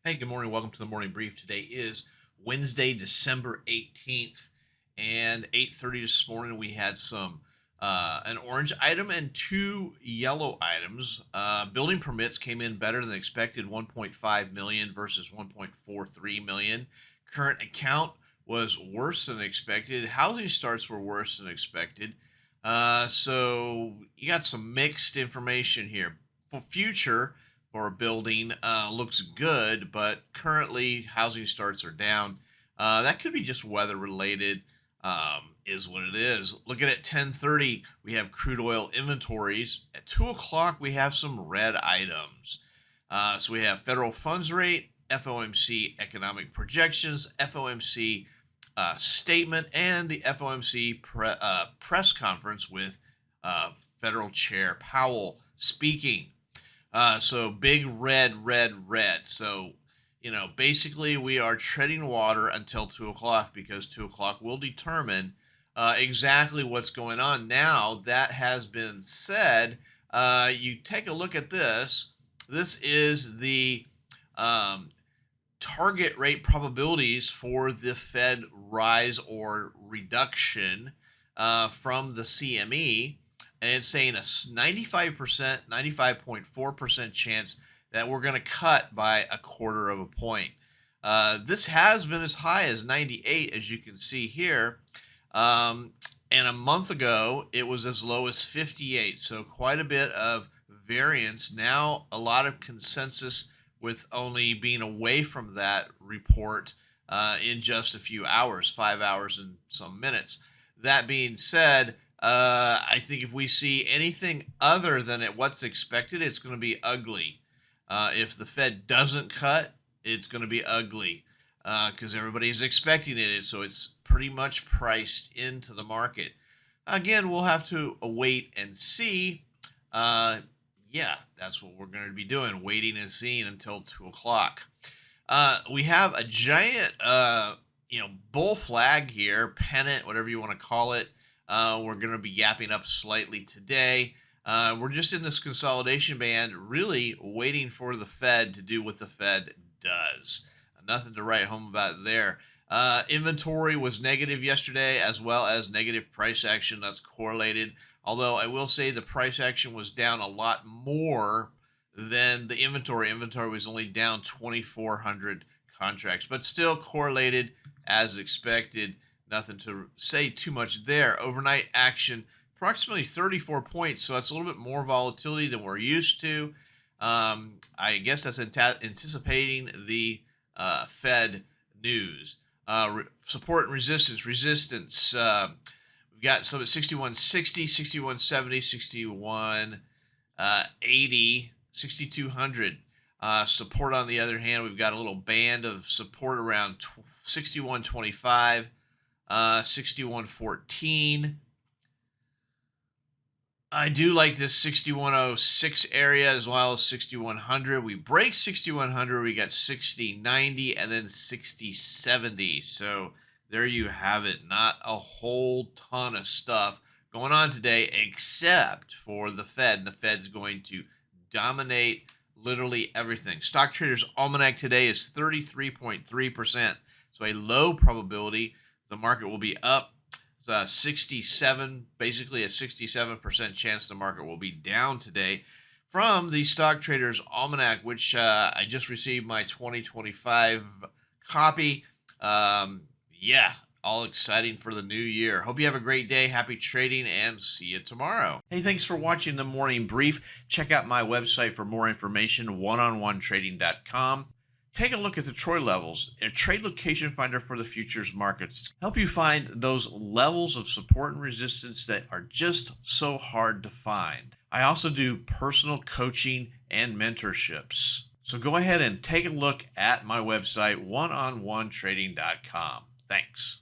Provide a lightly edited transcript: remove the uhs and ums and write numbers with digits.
Hey, good morning. Welcome to the morning brief. Today is Wednesday, December 18th, and 8:30 this morning we had some an orange item and two yellow items. Building permits came in better than expected, 1.5 million versus 1.43 million. Current account was worse than expected. Housing starts were worse than expected. So you got some mixed information here. For future for building looks good, but currently housing starts are down. That could be just weather related. Is what it is. Looking at 10:30, we have crude oil inventories. At 2 o'clock, we have some red items. So we have federal funds rate, FOMC economic projections, FOMC statement, and the FOMC press conference with Federal Chair Powell speaking. So big red, red, red. So, basically we are treading water until 2 o'clock because 2 o'clock will determine exactly what's going on. Now, that has been said, you take a look at this. This is the um, target rate probabilities for the Fed rise or reduction from the CME, and it's saying a 95%, 95.4% chance that we're going to cut by a quarter of a point. This has been as high as 98, as you can see here. Um, and a month ago, it was as low as 58. So quite a bit of variance. Now, a lot of consensus with only being away from that report in just a few hours, 5 hours and some minutes. That being said, I think if we see anything other than what's expected, it's going to be ugly. If the Fed doesn't cut, it's going to be ugly because everybody's expecting it. So it's pretty much priced into the market. Again, we'll have to wait and see. Yeah, that's what we're going to be doing, waiting and seeing until 2 o'clock. We have a giant, bull flag here, pennant, whatever you want to call it. We're going to be gapping up slightly today. We're just in this consolidation band, really waiting for the Fed to do what the Fed does. Nothing to write home about there. Inventory was negative yesterday, as well as negative price action. That's correlated. Although I will say the price action was down a lot more than the inventory. Inventory was only down 2,400 contracts, but still correlated as expected. Nothing to say too much there. Overnight action, approximately 34 points. So that's a little bit more volatility than we're used to. I guess that's anticipating the Fed news. Support and resistance. Resistance. We've got some at 6160, 6170, 6180, 6200. Support on the other hand, we've got a little band of support around 6125, 6114. I do like this 6106 area as well as 6100. We break 6100, we got 6090 and then 6070. So there you have it. Not a whole ton of stuff going on today except for the Fed. The Fed's going to dominate literally everything. Stock Traders Almanac today is 33.3%. So a low probability the market will be up. It's 67, basically a 67% chance the market will be down today. From the Stock Traders Almanac, which I just received my 2025 copy. Yeah, all exciting for the new year. Hope you have a great day. Happy trading and see you tomorrow. Hey, thanks for watching the morning brief. Check out my website for more information, oneononetrading.com. Take a look at the Troy levels, a trade location finder for the futures markets. Help you find those levels of support and resistance that are just so hard to find. I also do personal coaching and mentorships. So go ahead and take a look at my website, oneononetrading.com. Thanks.